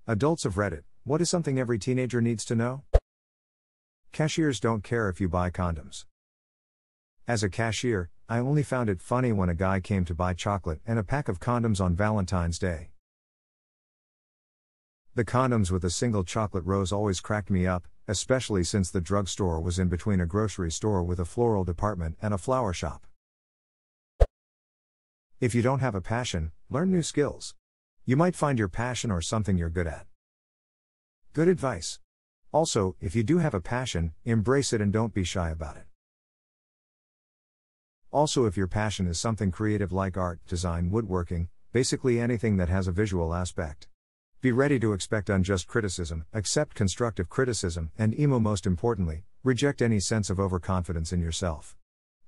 Adults of Reddit, what is something every teenager needs to know? Cashiers don't care if you buy condoms. As a cashier, I only found it funny when a guy came to buy chocolate and a pack of condoms on Valentine's Day. The condoms with a single chocolate rose always cracked me up, especially since the drugstore was in between a grocery store with a floral department and a flower shop. If you don't have a passion, learn new skills. You might find your passion or something you're good at. Good advice. Also, if you do have a passion, embrace it and don't be shy about it. Also, if your passion is something creative like art, design, woodworking, basically anything that has a visual aspect. Be ready to expect unjust criticism, accept constructive criticism, and most importantly, reject any sense of overconfidence in yourself.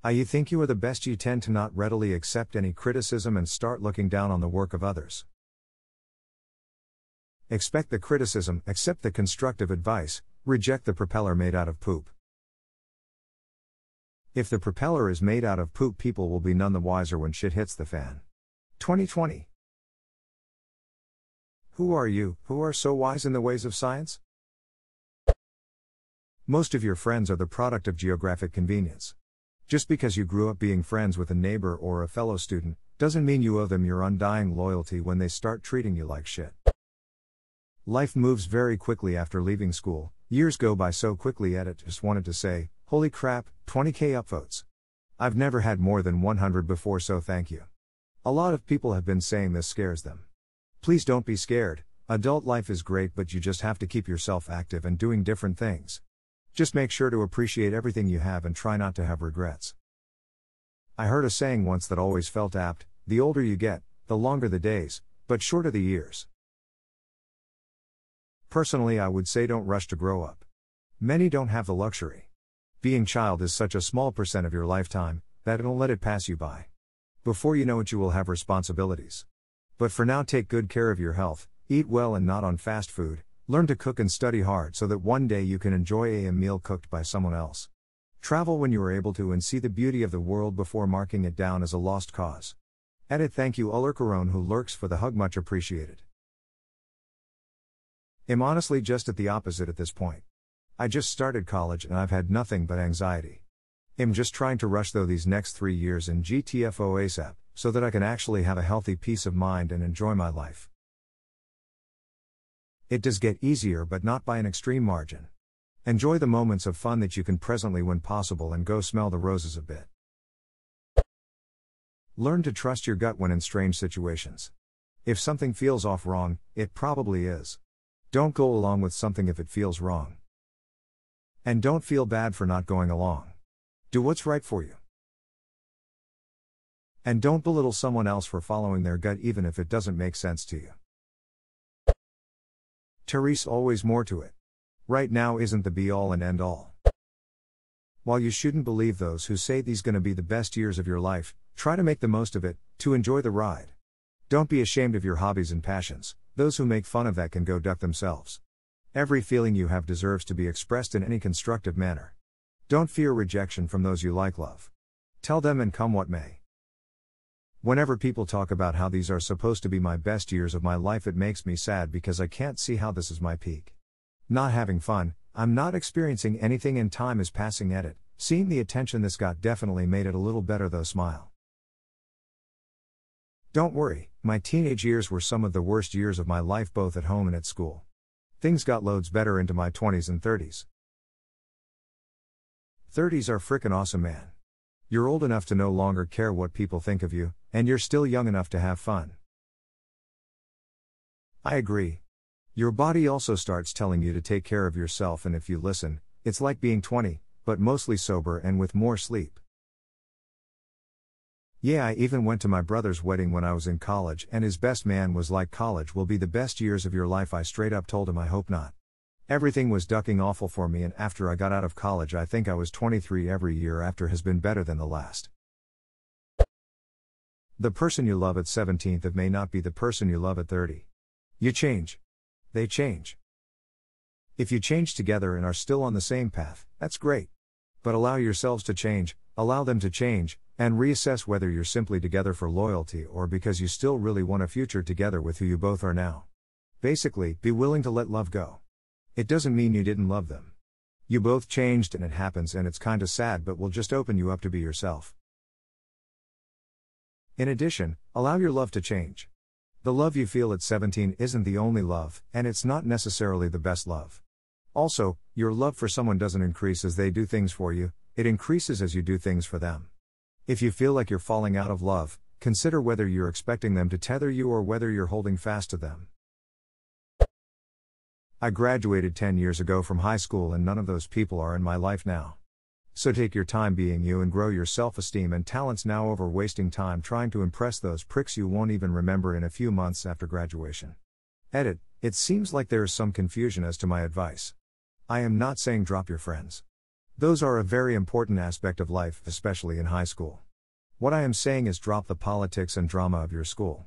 You think you are the best, you tend to not readily accept any criticism and start looking down on the work of others. Expect the criticism, accept the constructive advice, reject the propeller made out of poop. If the propeller is made out of poop, people will be none the wiser when shit hits the fan. 2020. Who are you, who are so wise in the ways of science? Most of your friends are the product of geographic convenience. Just because you grew up being friends with a neighbor or a fellow student, doesn't mean you owe them your undying loyalty when they start treating you like shit. Life moves very quickly after leaving school, years go by so quickly. Just wanted to say, holy crap, 20k upvotes. I've never had more than 100 before, so thank you. A lot of people have been saying this scares them. Please don't be scared, adult life is great, but you just have to keep yourself active and doing different things. Just make sure to appreciate everything you have and try not to have regrets. I heard a saying once that always felt apt: the older you get, the longer the days, but shorter the years. Personally, I would say don't rush to grow up. Many don't have the luxury. Being child is such a small percent of your lifetime, that don't let it pass you by. Before you know it, you will have responsibilities. But for now, take good care of your health, eat well and not on fast food, learn to cook and study hard so that one day you can enjoy a meal cooked by someone else. Travel when you are able to and see the beauty of the world before marking it down as a lost cause. Thank you Ulrikaron who lurks for the hug, much appreciated. I'm honestly just at the opposite at this point. I just started college and I've had nothing but anxiety. I'm just trying to rush through these next 3 years in GTFO ASAP, so that I can actually have a healthy peace of mind and enjoy my life. It does get easier, but not by an extreme margin. Enjoy the moments of fun that you can presently when possible and go smell the roses a bit. Learn to trust your gut when in strange situations. If something feels off wrong, it probably is. Don't go along with something if it feels wrong. And don't feel bad for not going along. Do what's right for you. And don't belittle someone else for following their gut even if it doesn't make sense to you. Therese, always more to it. Right now isn't the be all and end all. While you shouldn't believe those who say these gonna be the best years of your life, try to make the most of it, to enjoy the ride. Don't be ashamed of your hobbies and passions. Those who make fun of that can go duck themselves. Every feeling you have deserves to be expressed in any constructive manner. Don't fear rejection from those you like, love. Tell them and come what may. Whenever people talk about how these are supposed to be my best years of my life, it makes me sad because I can't see how this is my peak. Not having fun, I'm not experiencing anything and time is passing at it. Seeing the attention this got definitely made it a little better though, smile. Don't worry, my teenage years were some of the worst years of my life both at home and at school. Things got loads better into my 20s and 30s. 30s are frickin' awesome, man. You're old enough to no longer care what people think of you, and you're still young enough to have fun. I agree. Your body also starts telling you to take care of yourself, and if you listen, it's like being 20, but mostly sober and with more sleep. Yeah, I even went to my brother's wedding when I was in college, and his best man was like, college will be the best years of your life. I straight up told him I hope not. Everything was ducking awful for me, and after I got out of college I think I was 23. Every year after has been better than the last. The person you love at 17th of may not be the person you love at 30. You change. They change. If you change together and are still on the same path, that's great. But allow yourselves to change, allow them to change, and reassess whether you're simply together for loyalty or because you still really want a future together with who you both are now. Basically, be willing to let love go. It doesn't mean you didn't love them. You both changed and it happens and it's kinda sad, but will just open you up to be yourself. In addition, allow your love to change. The love you feel at 17 isn't the only love, and it's not necessarily the best love. Also, your love for someone doesn't increase as they do things for you, it increases as you do things for them. If you feel like you're falling out of love, consider whether you're expecting them to tether you or whether you're holding fast to them. I graduated 10 years ago from high school and none of those people are in my life now. So take your time being you and grow your self-esteem and talents now over wasting time trying to impress those pricks you won't even remember in a few months after graduation. Edit, it seems like there is some confusion as to my advice. I am not saying drop your friends. Those are a very important aspect of life, especially in high school. What I am saying is drop the politics and drama of your school.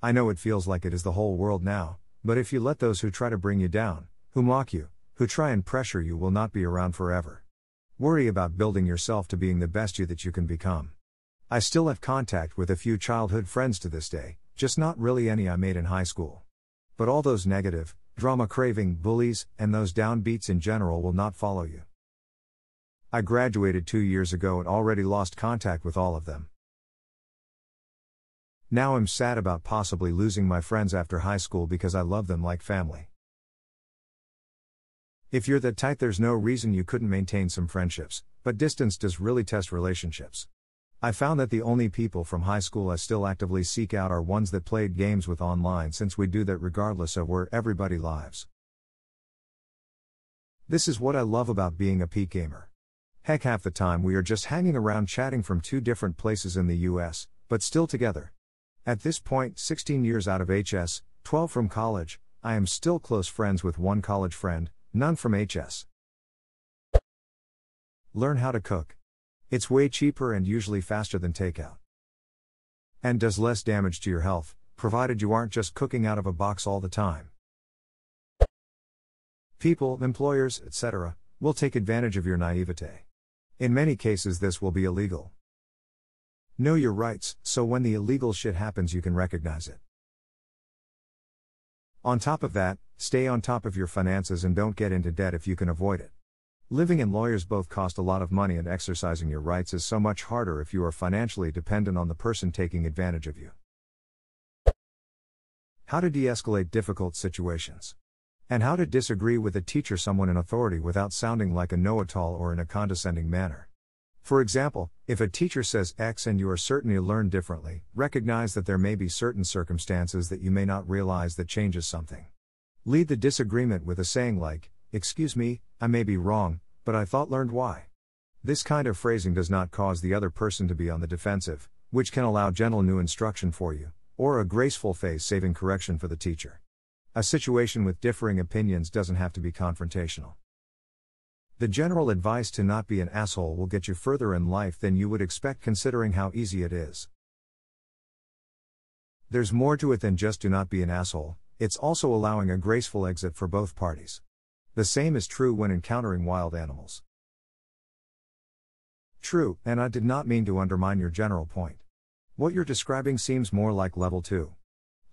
I know it feels like it is the whole world now, but if you let those who try to bring you down, who mock you, who try and pressure you will not be around forever. Worry about building yourself to being the best you that you can become. I still have contact with a few childhood friends to this day, just not really any I made in high school. But all those negative, drama-craving bullies, and those downbeats in general will not follow you. I graduated 2 years ago and already lost contact with all of them. Now I'm sad about possibly losing my friends after high school because I love them like family. If you're that type, there's no reason you couldn't maintain some friendships, but distance does really test relationships. I found that the only people from high school I still actively seek out are ones that played games with online, since we do that regardless of where everybody lives. This is what I love about being a peak gamer. Heck, half the time we are just hanging around chatting from 2 different places in the US, but still together. At this point, 16 years out of HS, 12 from college, I am still close friends with one college friend, none from HS. Learn how to cook. It's way cheaper and usually faster than takeout. And does less damage to your health, provided you aren't just cooking out of a box all the time. People, employers, etc., will take advantage of your naivete. In many cases this will be illegal. Know your rights, so when the illegal shit happens you can recognize it. On top of that, stay on top of your finances and don't get into debt if you can avoid it. Living and lawyers both cost a lot of money, and exercising your rights is so much harder if you are financially dependent on the person taking advantage of you. How to de-escalate difficult situations. And how to disagree with a teacher, someone in authority, without sounding like a know-it-all or in a condescending manner. For example, if a teacher says X and you are certain you learn differently, recognize that there may be certain circumstances that you may not realize that changes something. Lead the disagreement with a saying like, "Excuse me, I may be wrong, but I thought learned why." This kind of phrasing does not cause the other person to be on the defensive, which can allow gentle new instruction for you, or a graceful face-saving correction for the teacher. A situation with differing opinions doesn't have to be confrontational. The general advice to not be an asshole will get you further in life than you would expect, considering how easy it is. There's more to it than just do not be an asshole, it's also allowing a graceful exit for both parties. The same is true when encountering wild animals. True, and I did not mean to undermine your general point. What you're describing seems more like level 2.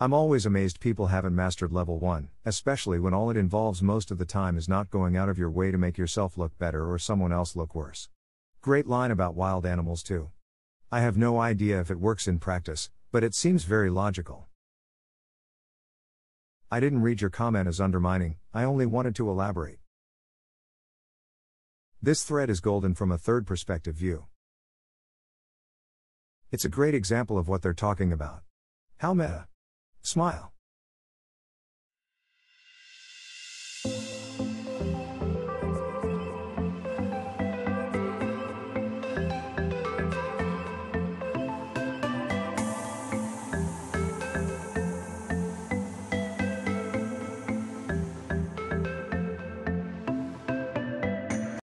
I'm always amazed people haven't mastered level 1, especially when all it involves most of the time is not going out of your way to make yourself look better or someone else look worse. Great line about wild animals too. I have no idea if it works in practice, but it seems very logical. I didn't read your comment as undermining, I only wanted to elaborate. This thread is golden from a third perspective view. It's a great example of what they're talking about. How meta. Smile.